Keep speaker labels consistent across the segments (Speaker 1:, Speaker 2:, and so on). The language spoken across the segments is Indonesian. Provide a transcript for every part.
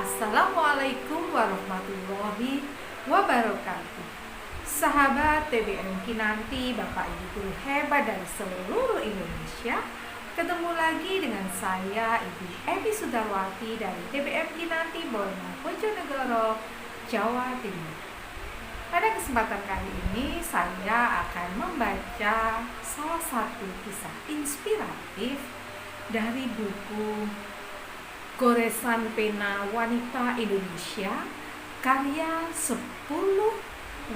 Speaker 1: Assalamualaikum warahmatullahi wabarakatuh. Sahabat TBM Kinanti, Bapak Ibu guru hebat dari seluruh Indonesia. Ketemu lagi dengan saya Ibu Evi Sudarwati dari TBM Kinanti Borno, Bojonegoro, Jawa Timur. Pada kesempatan kali ini saya akan membaca salah satu kisah inspiratif dari buku Goresan Pena Wanita Indonesia, karya 10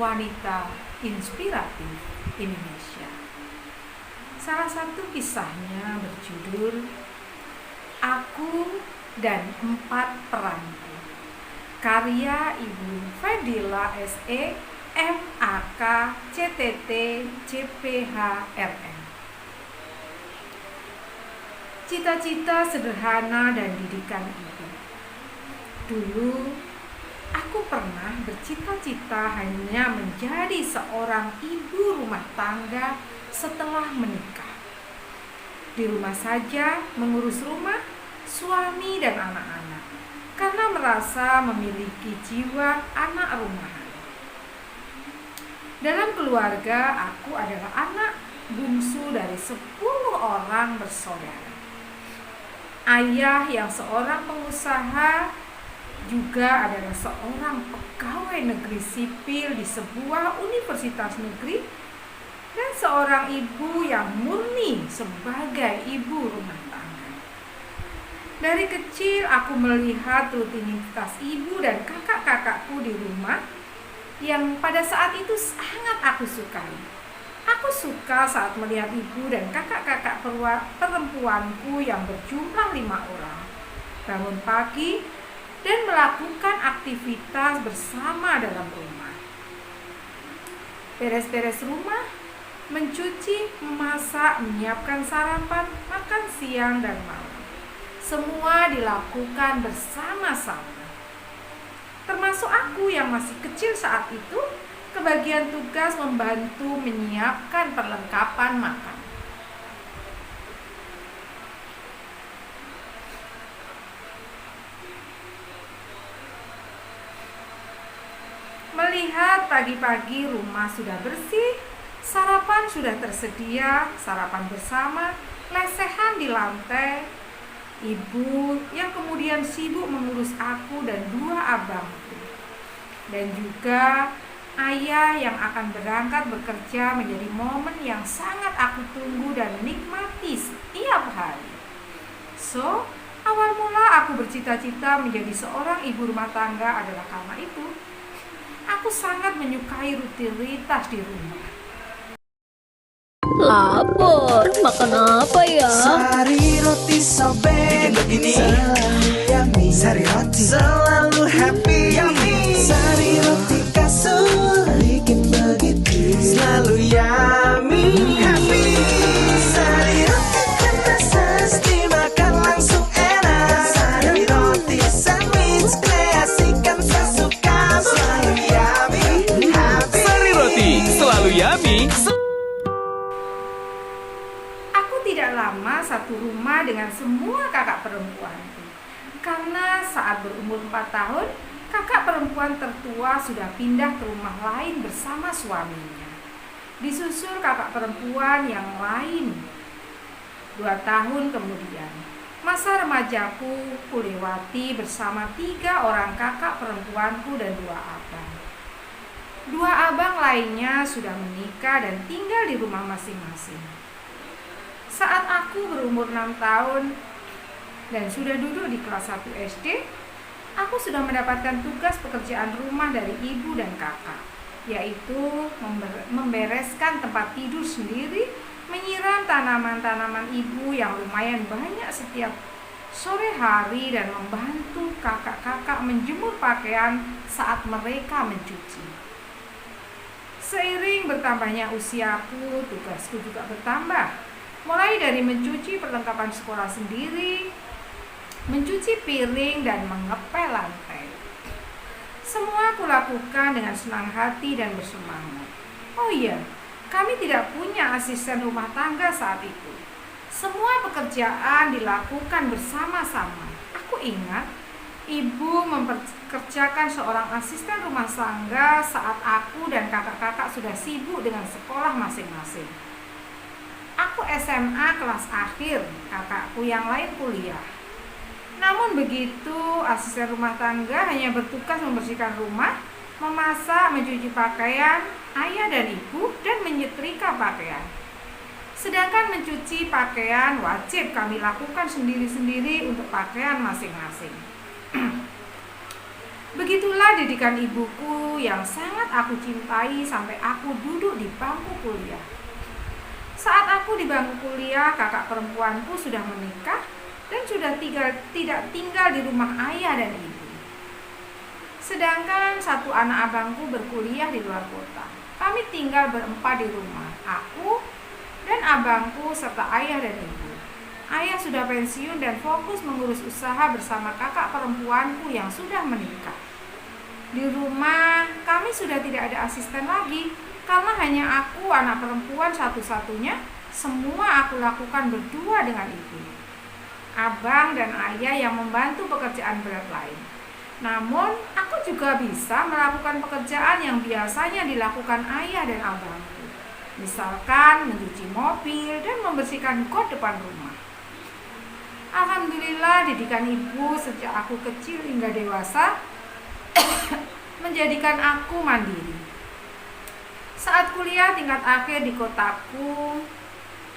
Speaker 1: wanita inspiratif Indonesia. Salah satu kisahnya berjudul Aku dan 4 Peranku, karya Ibu Fadila SE, MAK, CTT, CPH, RN. Cita-cita sederhana dan didikan ibu. Dulu, aku pernah bercita-cita hanya menjadi seorang ibu rumah tangga setelah menikah. Di rumah saja mengurus rumah, suami dan anak-anak, karena merasa memiliki jiwa anak rumahan. Dalam keluarga, aku adalah anak bungsu dari 10 orang bersaudara. Ayah yang seorang pengusaha juga adalah seorang pegawai negeri sipil di sebuah universitas negeri, dan seorang ibu yang murni sebagai ibu rumah tangga. Dari kecil aku melihat rutinitas ibu dan kakak-kakakku di rumah yang pada saat itu sangat aku sukai. Aku suka saat melihat ibu dan kakak-kakak perempuanku yang berjumlah 5 orang bangun pagi dan melakukan aktivitas bersama dalam rumah. Beres-beres rumah, mencuci, memasak, menyiapkan sarapan, makan siang dan malam. Semua dilakukan bersama-sama. Termasuk aku yang masih kecil saat itu, kebagian tugas membantu menyiapkan perlengkapan makan. Melihat pagi-pagi rumah sudah bersih, sarapan sudah tersedia, sarapan bersama, lesehan di lantai, ibu yang kemudian sibuk mengurus aku dan 2 abangku, dan juga ayah yang akan berangkat bekerja menjadi momen yang sangat aku tunggu dan nikmati setiap hari. So, awal mula aku bercita-cita menjadi seorang ibu rumah tangga adalah karena itu. Aku sangat menyukai rutinitas di rumah.
Speaker 2: Lapar, makan apa ya?
Speaker 3: Sari roti sobek begini, yummy. Sari roti selalu happy, yummy. Sari roti kasur bikin begitu, selalu yummy, happy. Sari roti kemas dimakan langsung enak. Sari roti sandwich kreasikan sesuka, selalu yummy, happy.
Speaker 4: Sari roti selalu yummy.
Speaker 1: Tidak lama satu rumah dengan semua kakak perempuanku, karena saat berumur 4 tahun, kakak perempuan tertua sudah pindah ke rumah lain bersama suaminya. Disusul kakak perempuan yang lain 2 tahun kemudian. Masa remajaku kulewati bersama 3 orang kakak perempuanku dan 2 abang. 2 abang lainnya sudah menikah dan tinggal di rumah masing-masing. Saat aku berumur 6 tahun dan sudah duduk di kelas 1 SD, aku sudah mendapatkan tugas pekerjaan rumah dari ibu dan kakak, yaitu membereskan tempat tidur sendiri, menyiram tanaman-tanaman ibu yang lumayan banyak setiap sore hari, dan membantu kakak-kakak menjemur pakaian saat mereka mencuci. Seiring bertambahnya usiaku, tugasku juga bertambah. Mulai dari mencuci perlengkapan sekolah sendiri, mencuci piring, dan mengepel lantai. Semua aku lakukan dengan senang hati dan bersemangat. Oh iya, kami tidak punya asisten rumah tangga saat itu. Semua pekerjaan dilakukan bersama-sama. Aku ingat Ibu mempekerjakan seorang asisten rumah tangga saat aku dan kakak-kakak sudah sibuk dengan sekolah masing-masing. Aku SMA kelas akhir, kakakku yang lain kuliah. Namun begitu, asisten rumah tangga hanya bertugas membersihkan rumah, memasak, mencuci pakaian, ayah dan ibu, dan menyetrika pakaian. Sedangkan mencuci pakaian wajib kami lakukan sendiri-sendiri untuk pakaian masing-masing. Begitulah didikan ibuku yang sangat aku cintai sampai aku duduk di bangku kuliah. Saat aku di bangku kuliah, kakak perempuanku sudah menikah dan sudah tidak tinggal di rumah ayah dan ibu. Sedangkan satu anak abangku berkuliah di luar kota. Kami tinggal berempat di rumah, aku dan abangku serta ayah dan ibu. Ayah sudah pensiun dan fokus mengurus usaha bersama kakak perempuanku yang sudah menikah. Di rumah kami sudah tidak ada asisten lagi karena hanya aku anak perempuan satu-satunya. Semua aku lakukan berdua dengan ibu, abang dan ayah yang membantu pekerjaan berat lain. Namun aku juga bisa melakukan pekerjaan yang biasanya dilakukan ayah dan abangku. Misalkan mencuci mobil dan membersihkan got depan rumah. Alhamdulillah didikan ibu sejak aku kecil hingga dewasa menjadikan aku mandiri. Saat kuliah tingkat akhir di kotaku,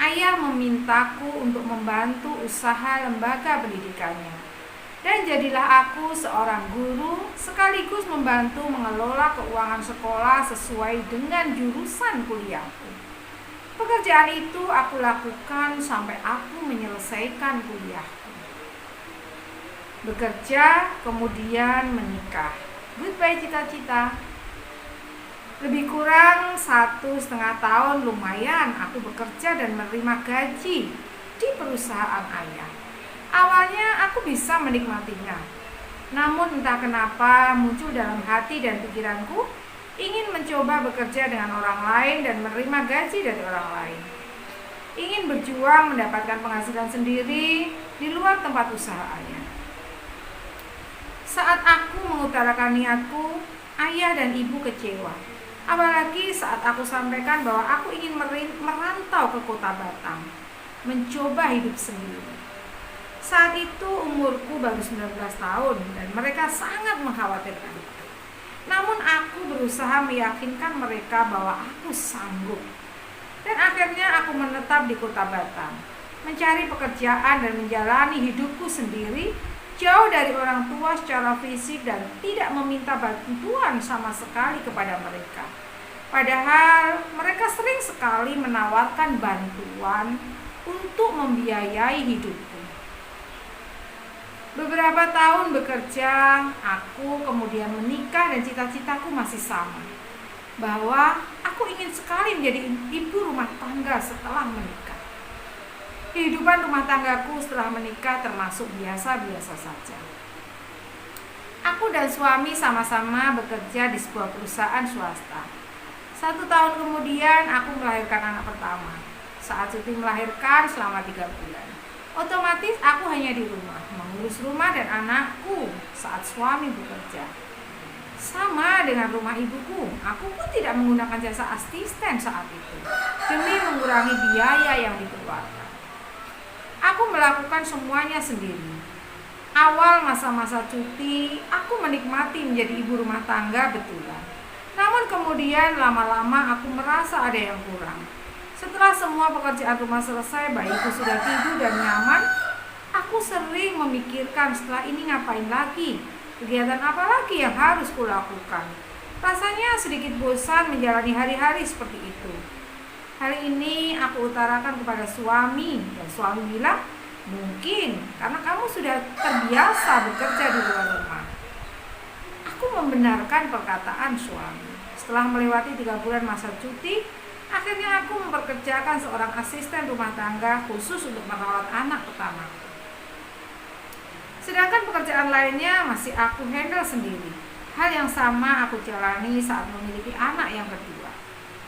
Speaker 1: ayah memintaku untuk membantu usaha lembaga pendidikannya. Dan jadilah aku seorang guru sekaligus membantu mengelola keuangan sekolah sesuai dengan jurusan kuliahku. Pekerjaan itu aku lakukan sampai aku menyelesaikan kuliahku. Bekerja, kemudian menikah. Goodbye cita-cita. Lebih kurang 1,5 tahun lumayan aku bekerja dan menerima gaji di perusahaan ayah. Awalnya aku bisa menikmatinya. Namun entah kenapa muncul dalam hati dan pikiranku ingin mencoba bekerja dengan orang lain dan menerima gaji dari orang lain. Ingin berjuang mendapatkan penghasilan sendiri di luar tempat usaha ayah. Saat aku mengutarakan niatku, ayah dan ibu kecewa. Apalagi saat aku sampaikan bahwa aku ingin merantau ke kota Batam, mencoba hidup sendiri. Saat itu umurku baru 19 tahun dan mereka sangat mengkhawatirkan. Namun aku berusaha meyakinkan mereka bahwa aku sanggup. Dan akhirnya aku menetap di kota Batam, mencari pekerjaan dan menjalani hidupku sendiri, jauh dari orang tua secara fisik dan tidak meminta bantuan sama sekali kepada mereka. Padahal mereka sering sekali menawarkan bantuan untuk membiayai hidupku. Beberapa tahun bekerja, aku kemudian menikah dan cita-citaku masih sama. Bahwa aku ingin sekali menjadi ibu rumah tangga setelah menikah. Kehidupan rumah tanggaku setelah menikah termasuk biasa-biasa saja. Aku dan suami sama-sama bekerja di sebuah perusahaan swasta. 1 tahun kemudian aku melahirkan anak pertama. Saat cuti melahirkan selama 3 bulan. Otomatis aku hanya di rumah, mengurus rumah dan anakku saat suami bekerja. Sama dengan rumah ibuku, aku pun tidak menggunakan jasa asisten saat itu, demi mengurangi biaya yang dikeluarkan. Aku melakukan semuanya sendiri. Awal masa-masa cuti, aku menikmati menjadi ibu rumah tangga betulan. Namun kemudian lama-lama aku merasa ada yang kurang. Setelah semua pekerjaan rumah selesai, bayiku sudah tidur dan nyaman, aku sering memikirkan setelah ini ngapain lagi, kegiatan apa lagi yang harus kulakukan. Rasanya sedikit bosan menjalani hari-hari seperti itu. Hari ini aku utarakan kepada suami, dan suami bilang, mungkin karena kamu sudah terbiasa bekerja di luar rumah. Aku membenarkan perkataan suami. Setelah melewati 3 bulan masa cuti, akhirnya aku memperkerjakan seorang asisten rumah tangga khusus untuk merawat anak pertamaku. Sedangkan pekerjaan lainnya masih aku handle sendiri. Hal yang sama aku jalani saat memiliki anak yang kedua.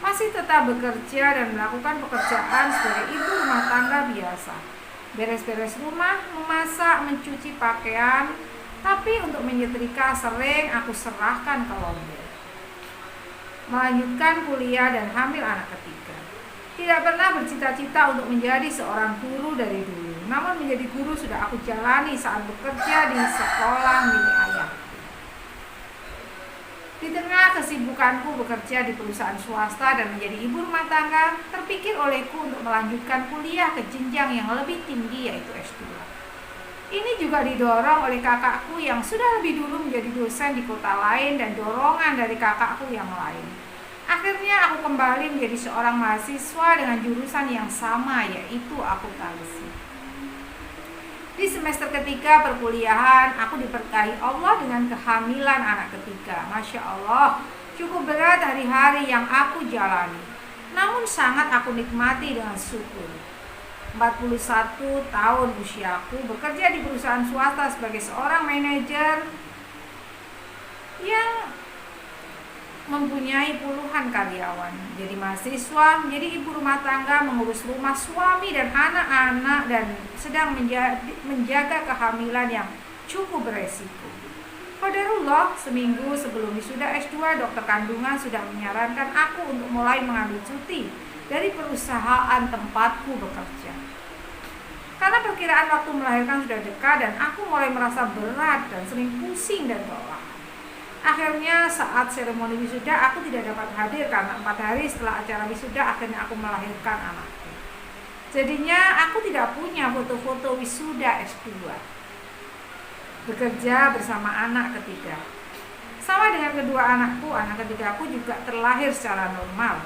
Speaker 1: Masih tetap bekerja dan melakukan pekerjaan sebagai ibu rumah tangga biasa. Beres-beres rumah, memasak, mencuci pakaian, Tapi untuk menyetrika sering aku serahkan ke laundry. Melanjutkan kuliah dan hamil anak ketiga. Tidak pernah bercita-cita untuk menjadi seorang guru dari dulu. Namun menjadi guru sudah aku jalani saat bekerja di sekolah milik ayah. Di tengah kesibukanku bekerja di perusahaan swasta dan menjadi ibu rumah tangga, terpikir olehku untuk melanjutkan kuliah ke jenjang yang lebih tinggi, yaitu S2. Ini juga didorong oleh kakakku yang sudah lebih dulu menjadi dosen di kota lain dan dorongan dari kakakku yang lain. Akhirnya aku kembali menjadi seorang mahasiswa dengan jurusan yang sama, yaitu akuntansi. Di semester ketiga perkuliahan, aku diberkahi Allah dengan kehamilan anak ketiga. Masya Allah, cukup berat hari-hari yang aku jalani. Namun sangat aku nikmati dengan syukur. 41 tahun usiaku bekerja di perusahaan swasta sebagai seorang manajer yang mempunyai puluhan karyawan. Jadi mahasiswa, menjadi ibu rumah tangga, mengurus rumah suami dan anak-anak, dan sedang menjaga kehamilan yang cukup beresiko. Qadarullah, seminggu sebelum wisuda S2, dokter kandungan sudah menyarankan aku untuk mulai mengambil cuti dari perusahaan tempatku bekerja. Karena perkiraan waktu melahirkan sudah dekat dan aku mulai merasa berat dan sering pusing dan kelelahan. Akhirnya saat seremoni wisuda aku tidak dapat hadir karena 4 hari setelah acara wisuda akhirnya aku melahirkan anakku. Jadinya aku tidak punya foto-foto wisuda S2. Bekerja bersama anak ketiga. Sama dengan kedua anakku, anak ketiga aku juga terlahir secara normal.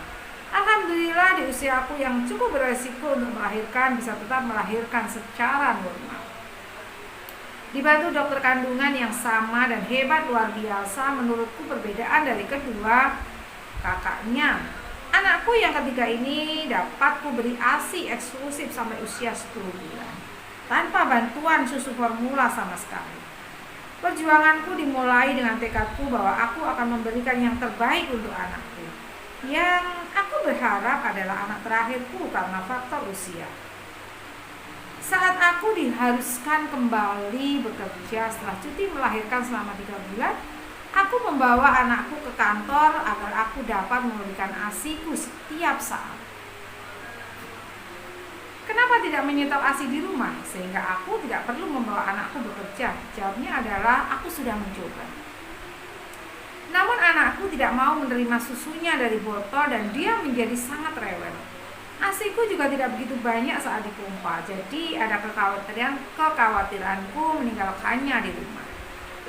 Speaker 1: Alhamdulillah di usia aku yang cukup beresiko untuk melahirkan bisa tetap melahirkan secara normal. Dibantu dokter kandungan yang sama dan hebat luar biasa, menurutku perbedaan dari kedua kakaknya. Anakku yang ketiga ini dapat kuberi ASI eksklusif sampai usia 10 bulan tanpa bantuan susu formula sama sekali. Perjuanganku dimulai dengan tekadku bahwa aku akan memberikan yang terbaik untuk anakku. Yang aku berharap adalah anak terakhirku karena faktor usia. Saat aku diharuskan kembali bekerja setelah cuti melahirkan selama 3 bulan, aku membawa anakku ke kantor agar aku dapat memberikan ASIku setiap saat. Kenapa tidak menyetop ASI di rumah sehingga aku tidak perlu membawa anakku bekerja? Jawabnya adalah aku sudah mencoba. Namun anakku tidak mau menerima susunya dari botol dan dia menjadi sangat rewel. ASIku juga tidak begitu banyak saat dipompa, jadi ada kekhawatiranku meninggalkannya di rumah.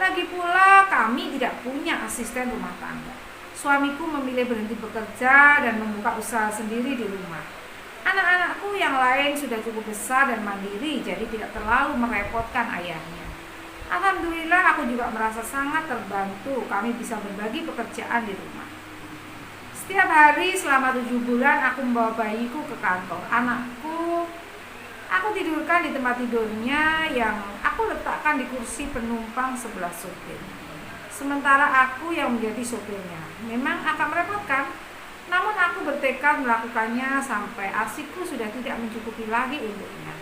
Speaker 1: Lagi pula kami tidak punya asisten rumah tangga. Suamiku memilih berhenti bekerja dan membuka usaha sendiri di rumah. Anak-anakku yang lain sudah cukup besar dan mandiri, jadi tidak terlalu merepotkan ayahnya. Alhamdulillah aku juga merasa sangat terbantu, kami bisa berbagi pekerjaan di rumah. Setiap hari selama 7 bulan aku membawa bayiku ke kantor. Anakku aku tidurkan di tempat tidurnya yang aku letakkan di kursi penumpang sebelah sopir. Sementara aku yang menjadi sopirnya. Memang akan merepotkan, namun aku bertekad melakukannya sampai ASIku sudah tidak mencukupi lagi untuknya.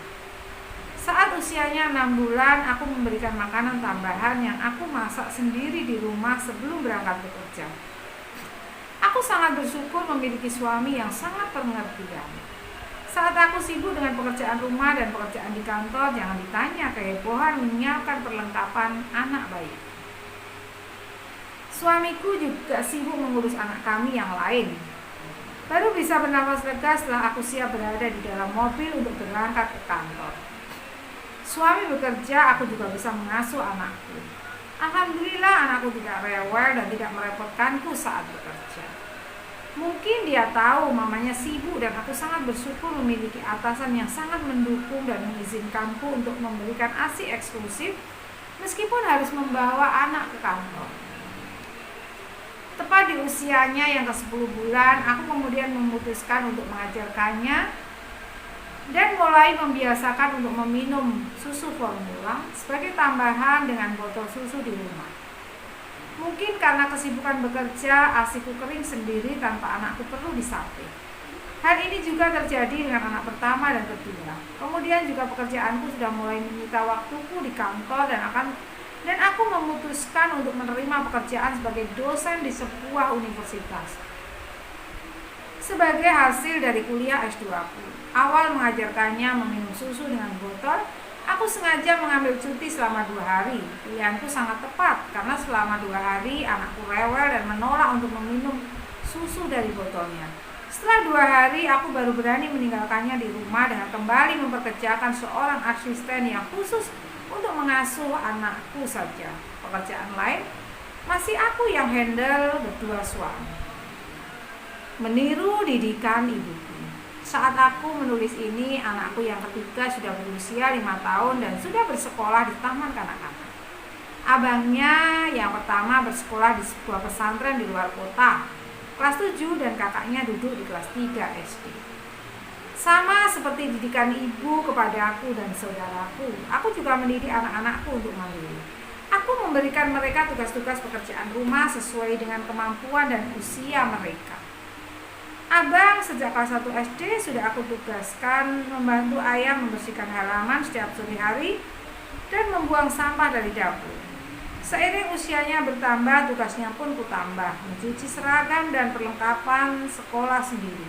Speaker 1: Saat usianya 6 bulan, aku memberikan makanan tambahan yang aku masak sendiri di rumah sebelum berangkat bekerja. Aku sangat bersyukur memiliki suami yang sangat pengertian. Saat aku sibuk dengan pekerjaan rumah dan pekerjaan di kantor, jangan ditanya kehebohan menyiapkan perlengkapan anak bayi. Suamiku juga sibuk mengurus anak kami yang lain. Baru bisa bernafas lega setelah aku siap berada di dalam mobil untuk berangkat ke kantor. Suami bekerja, aku juga bisa mengasuh anakku. Alhamdulillah anakku tidak rewel dan tidak merepotkanku saat bekerja. Mungkin dia tahu mamanya sibuk dan aku sangat bersyukur memiliki atasan yang sangat mendukung dan mengizinkanku untuk memberikan ASI eksklusif meskipun harus membawa anak ke kantor. Tepat di usianya yang ke-10 bulan, aku kemudian memutuskan untuk mengajarkannya dan mulai membiasakan untuk meminum susu formula sebagai tambahan dengan botol susu di rumah. Mungkin karena kesibukan bekerja, ASIku kering sendiri tanpa anakku perlu disapih. Hal ini juga terjadi dengan anak pertama dan kedua. Kemudian juga pekerjaanku sudah mulai menyita waktuku di kantor dan akan dan aku memutuskan untuk menerima pekerjaan sebagai dosen di sebuah universitas. Sebagai hasil dari kuliah S2 aku, awal mengajarkannya meminum susu dengan botol, aku sengaja mengambil cuti selama 2 hari. Pilihanku sangat tepat karena selama 2 hari anakku rewel dan menolak untuk meminum susu dari botolnya. Setelah 2 hari, aku baru berani meninggalkannya di rumah dengan kembali memperkerjakan seorang asisten yang khusus untuk mengasuh anakku saja. Pekerjaan lain masih aku yang handle berdua suami. Meniru didikan ibuku. Saat aku menulis ini, anakku yang ketiga sudah berusia 5 tahun dan sudah bersekolah di taman kanak-kanak. Abangnya yang pertama bersekolah di sebuah pesantren di luar kota, kelas 7, dan kakaknya duduk di kelas 3 SD. Sama seperti didikan ibu kepada aku dan saudaraku, aku juga mendidik anak-anakku untuk mandiri. Aku memberikan mereka tugas-tugas pekerjaan rumah sesuai dengan kemampuan dan usia mereka. Abang sejak kelas 1 SD sudah aku tugaskan membantu ayah membersihkan halaman setiap sore hari dan membuang sampah dari dapur. Seiring usianya bertambah, tugasnya pun kutambah, mencuci seragam dan perlengkapan sekolah sendiri.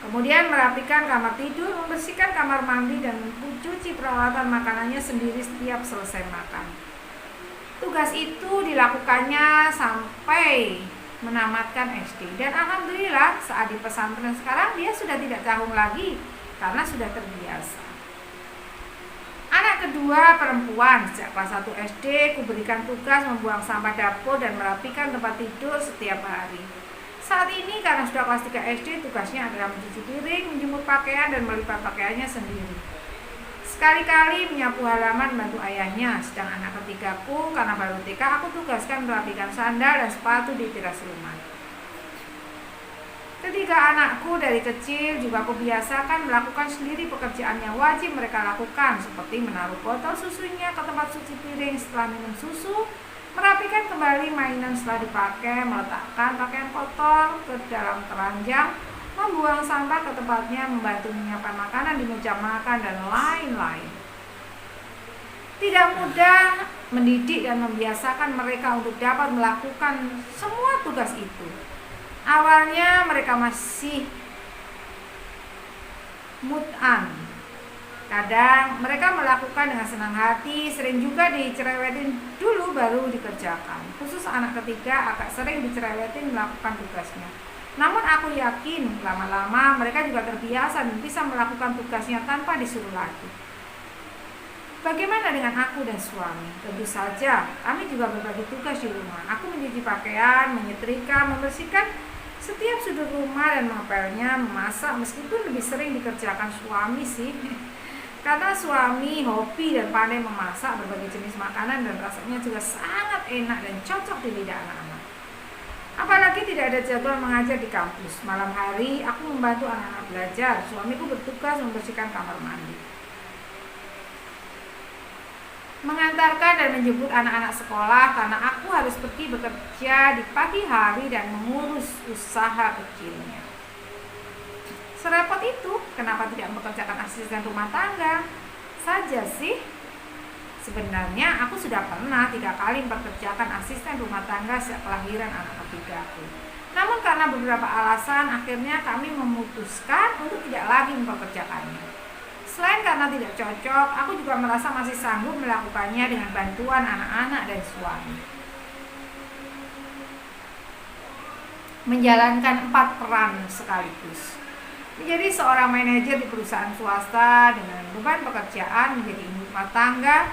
Speaker 1: Kemudian merapikan kamar tidur, membersihkan kamar mandi, dan mencuci peralatan makanannya sendiri setiap selesai makan. Tugas itu dilakukannya sampai menamatkan SD. Dan alhamdulillah saat di pesantren sekarang dia sudah tidak canggung lagi karena sudah terbiasa. Anak kedua perempuan, sejak kelas 1 SD kuberikan tugas membuang sampah dapur dan merapikan tempat tidur setiap hari. Saat ini karena sudah kelas 3 SD, tugasnya adalah mencuci piring, menjemur pakaian, dan melipat pakaiannya sendiri. Sekali-kali menyapu halaman bantu ayahnya. Sedang anak ketigaku karena baru TK, aku tugaskan merapikan sandal dan sepatu di teras rumah. Ketiga anakku dari kecil juga aku biasakan melakukan sendiri pekerjaan yang wajib mereka lakukan, seperti menaruh botol susunya ke tempat cuci piring setelah minum susu, merapikan kembali mainan setelah dipakai, meletakkan pakaian kotor ke dalam keranjang, membuang sampah ke tempatnya, membantu menyiapkan makanan di meja makan, dan lain-lain. Tidak mudah mendidik dan membiasakan mereka untuk dapat melakukan semua tugas itu. Awalnya mereka masih mut'an. Kadang mereka melakukan dengan senang hati, sering juga dicerewetin dulu baru dikerjakan. Khusus anak ketiga agak sering dicerewetin melakukan tugasnya. Namun aku yakin lama-lama mereka juga terbiasa dan bisa melakukan tugasnya tanpa disuruh lagi. Bagaimana dengan aku dan suami? Tentu saja, kami juga berbagi tugas di rumah. Aku mencuci pakaian, menyetrika, membersihkan setiap sudut rumah dan mengepelnya, memasak, meskipun lebih sering dikerjakan suami sih. Karena suami hobi dan pandai memasak berbagai jenis makanan dan rasanya juga sangat enak dan cocok di lidah anak-anak. Apalagi tidak ada jadwal mengajar di kampus. Malam hari aku membantu anak-anak belajar. Suamiku bertugas membersihkan kamar mandi, mengantarkan dan menjemput anak-anak sekolah karena aku harus pergi bekerja di pagi hari dan mengurus usaha kecilnya. Serepot itu, kenapa tidak mempekerjakan asisten rumah tangga saja sih? Sebenarnya aku sudah pernah 3 kali mempekerjakan asisten rumah tangga sejak kelahiran anak ketigaku. Namun karena beberapa alasan, akhirnya kami memutuskan untuk tidak lagi mempekerjakannya. Selain karena tidak cocok, aku juga merasa masih sanggup melakukannya dengan bantuan anak-anak dan suami. Menjalankan 4 peran sekaligus. Menjadi seorang manajer di perusahaan swasta dengan beban pekerjaan, menjadi ibu rumah tangga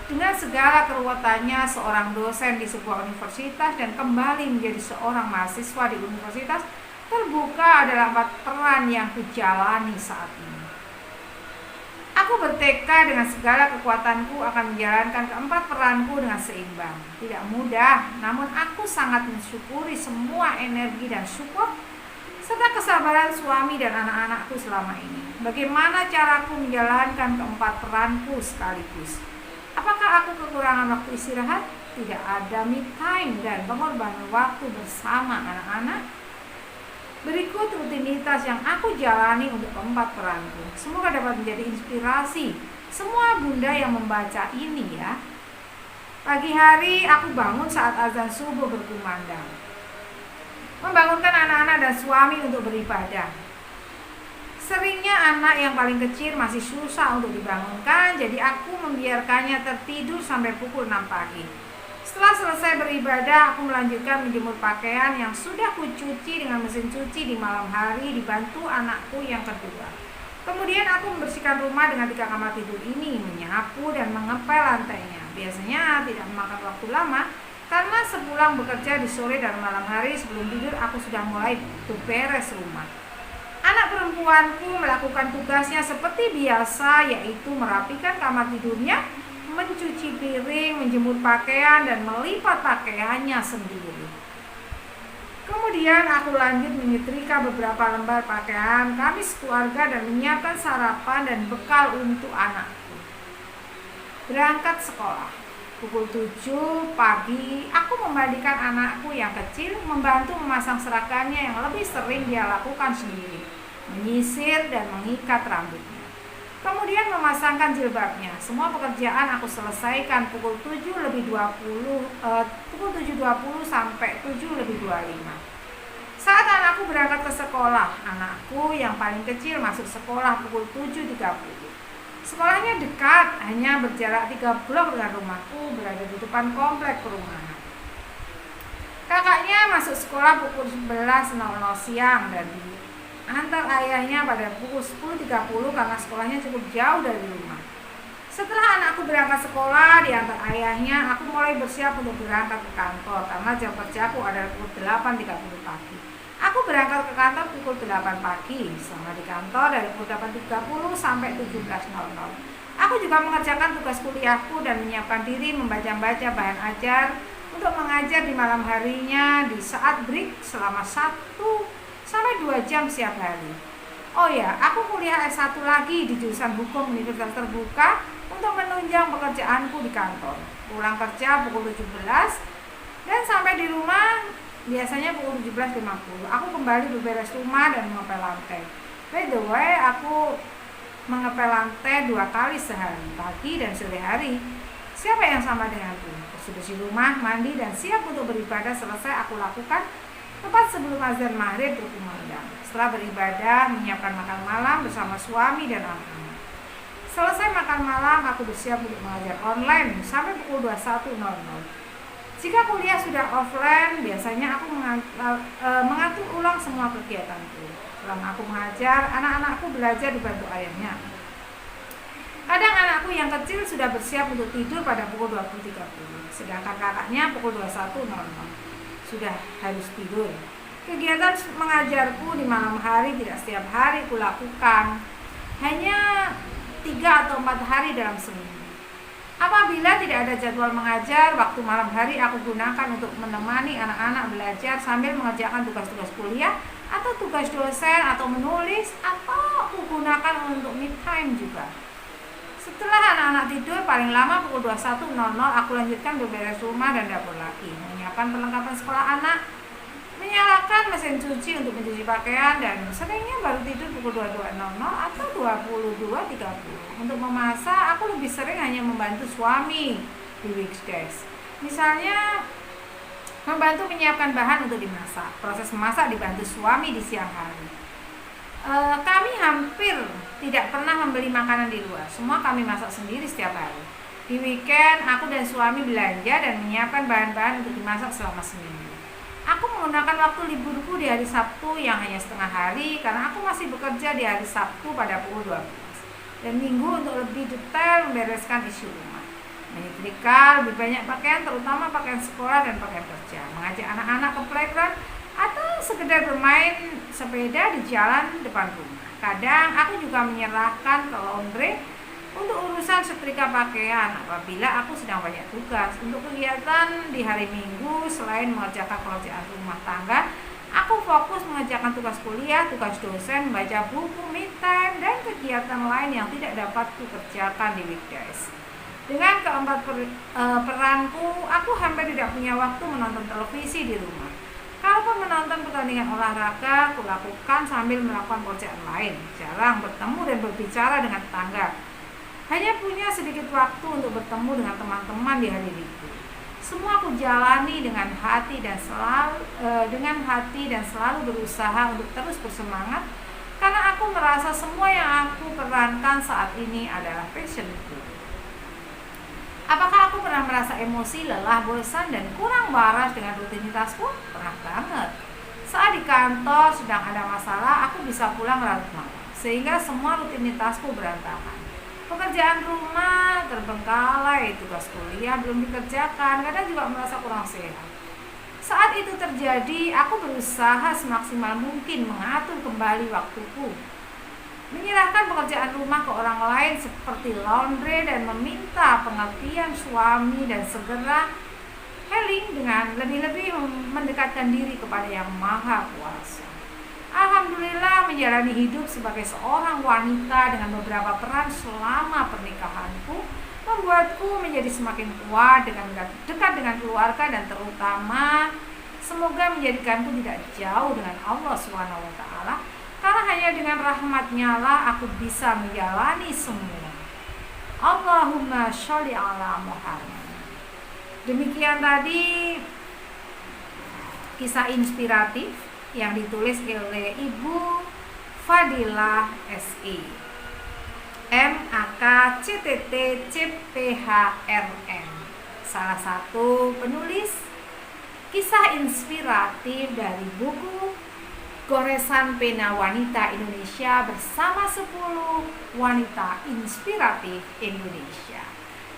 Speaker 1: dengan segala keruwetannya, seorang dosen di sebuah universitas, dan kembali menjadi seorang mahasiswa di universitas terbuka adalah 4 peran yang kujalani saat ini. Aku bertekad dengan segala kekuatanku akan menjalankan keempat peranku dengan seimbang. Tidak mudah, namun aku sangat mensyukuri semua energi dan support serta kesabaran suami dan anak-anakku selama ini. Bagaimana caraku menjalankan keempat peranku sekaligus? Apakah aku kekurangan waktu istirahat? Tidak ada me time dan pengorbanan waktu bersama anak-anak? Berikut rutinitas yang aku jalani untuk keempat peranku. Semoga dapat menjadi inspirasi Semua bunda yang membaca ini ya. Pagi hari aku bangun saat azan subuh berkumandang, membangunkan anak-anak dan suami untuk beribadah. Seringnya anak yang paling kecil masih susah untuk dibangunkan, jadi aku membiarkannya tertidur sampai pukul 6 pagi. Setelah selesai beribadah, aku melanjutkan menjemur pakaian yang sudah kucuci dengan mesin cuci di malam hari dibantu anakku yang kedua. Kemudian aku membersihkan rumah dengan 3 kamar tidur ini, menyapu dan mengepel lantainya. Biasanya tidak memakan waktu lama, karena sepulang bekerja di sore dan malam hari sebelum tidur aku sudah mulai beres rumah. Anak perempuanku melakukan tugasnya seperti biasa, yaitu merapikan kamar tidurnya, mencuci piring, menjemur pakaian, dan melipat pakaiannya sendiri. Kemudian aku lanjut menyetrika beberapa lembar pakaian kami sekeluarga dan menyiapkan sarapan dan bekal untuk anakku. Berangkat sekolah. Pukul 7 pagi, aku memandikan anakku yang kecil, membantu memasang seragamnya yang lebih sering dia lakukan sendiri, menyisir dan mengikat rambutnya. Kemudian memasangkan jilbabnya. Semua pekerjaan aku selesaikan pukul 7.20 sampai 7.25. Saat anakku berangkat ke sekolah, anakku yang paling kecil masuk sekolah pukul 7.30. Sekolahnya dekat, hanya berjarak 3 blok dengan rumahku, berada di depan komplek perumahan. Kakaknya masuk sekolah pukul 11.00 siang dan diantar ayahnya pada pukul 10.30 karena sekolahnya cukup jauh dari rumah. Setelah anakku berangkat sekolah diantar ayahnya, aku mulai bersiap untuk berangkat ke kantor karena jam kerjaku adalah pukul 8.30 pagi. Aku berangkat ke kantor pukul 8 pagi, selama di kantor dari pukul 8.30 sampai 17.00. Aku juga mengerjakan tugas kuliahku dan menyiapkan diri membaca-baca bahan ajar untuk mengajar di malam harinya di saat break selama 1 sampai 2 jam setiap hari. Oh ya, aku kuliah S1 lagi di jurusan Hukum Universitas Terbuka untuk menunjang pekerjaanku di kantor. Pulang kerja pukul 17 dan sampai di rumah biasanya pukul 17.50. Aku kembali berberes rumah dan mengepel lantai. By the way, aku mengepel lantai 2 kali sehari, pagi dan sore hari. Siapa yang sama denganku? Bersih-bersih rumah, mandi dan siap untuk beribadah selesai aku lakukan tepat sebelum azan maghrib berkumandang. Setelah beribadah, menyiapkan makan malam bersama suami dan anak-anak. Selesai makan malam, aku bersiap untuk mengajar online sampai pukul 21.00. Jika kuliah sudah offline, biasanya aku mengatur ulang semua kegiatanku. Selama aku mengajar, anak-anakku belajar dibantu ayahnya. Kadang anakku yang kecil sudah bersiap untuk tidur pada pukul 20.30, sedangkan kakaknya pukul 21.00 sudah harus tidur. Kegiatan mengajarku di malam hari tidak setiap hari kulakukan, hanya 3 atau 4 hari dalam seminggu. Apabila tidak ada jadwal mengajar, waktu malam hari aku gunakan untuk menemani anak-anak belajar sambil mengerjakan tugas-tugas kuliah atau tugas dosen atau menulis, atau aku gunakan untuk me time juga. Setelah anak-anak tidur paling lama pukul 21.00, aku lanjutkan berberes rumah dan dapur lagi, menyiapkan perlengkapan sekolah anak, menyalakan mesin cuci untuk mencuci pakaian, dan seringnya baru tidur pukul 22.00 atau 22.30. Untuk memasak, aku lebih sering hanya membantu suami di weekdays. Misalnya, membantu menyiapkan bahan untuk dimasak. Proses memasak dibantu suami di siang hari. Kami hampir tidak pernah membeli makanan di luar. Semua kami masak sendiri setiap hari. Di weekend, aku dan suami belanja dan menyiapkan bahan-bahan untuk dimasak selama seminggu. Aku menggunakan waktu liburku di hari Sabtu yang hanya setengah hari karena aku masih bekerja di hari Sabtu pada pukul 12. Dan Minggu untuk lebih detail membereskan isi rumah, menyetrika lebih banyak pakaian, terutama pakaian sekolah dan pakaian kerja, mengajak anak-anak ke playground atau sekedar bermain sepeda di jalan depan rumah. Kadang aku juga menyerahkan ke laundry untuk urusan setrika pakaian apabila aku sedang banyak tugas. Untuk kegiatan di hari Minggu, selain mengerjakan pekerjaan rumah tangga, aku fokus mengerjakan tugas kuliah, tugas dosen, membaca buku, me time, dan kegiatan lain yang tidak dapat kukerjakan di weekdays. Dengan keempat peranku, aku hampir tidak punya waktu menonton televisi di rumah. Kalaupun menonton pertandingan olahraga, kulakukan sambil melakukan pekerjaan lain. Jarang bertemu dan berbicara dengan tetangga. Hanya punya sedikit waktu untuk bertemu dengan teman-teman di hari libur. Semua aku jalani dengan hati dan selalu berusaha untuk terus bersemangat karena aku merasa semua yang aku perankan saat ini adalah passionku. Apakah aku pernah merasa emosi, lelah, bosan, dan kurang waras dengan rutinitasku? Pernah banget. Saat di kantor sedang ada masalah, aku bisa pulang larut malam, sehingga semua rutinitasku berantakan. Pekerjaan rumah terbengkalai, tugas kuliah belum dikerjakan, kadang juga merasa kurang sehat. Saat itu terjadi, aku berusaha semaksimal mungkin mengatur kembali waktuku, menyerahkan pekerjaan rumah ke orang lain seperti laundry dan meminta pengertian suami dan segera healing dengan lebih-lebih mendekatkan diri kepada Yang Maha Kuasa. Alhamdulillah menjalani hidup sebagai seorang wanita dengan beberapa peran selama pernikahanku membuatku menjadi semakin kuat dengan dekat dengan keluarga dan terutama semoga menjadikanku tidak jauh dengan Allah SWT karena hanya dengan rahmatnya lah aku bisa menjalani semua. Allahumma sholli ala Muhammad. Demikian tadi kisah inspiratif yang ditulis oleh Ibu Fadilah SI MAK CTT CPHRN, salah satu penulis kisah inspiratif dari buku Goresan Pena Wanita Indonesia bersama 10 wanita inspiratif Indonesia.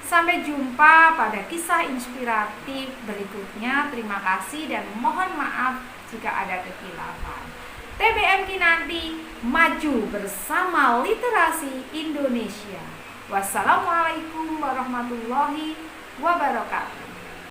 Speaker 1: Sampai jumpa pada kisah inspiratif berikutnya. Terima kasih dan mohon maaf jika ada kekhilafan. TBM Kinanti maju bersama literasi Indonesia. Wassalamualaikum warahmatullahi wabarakatuh.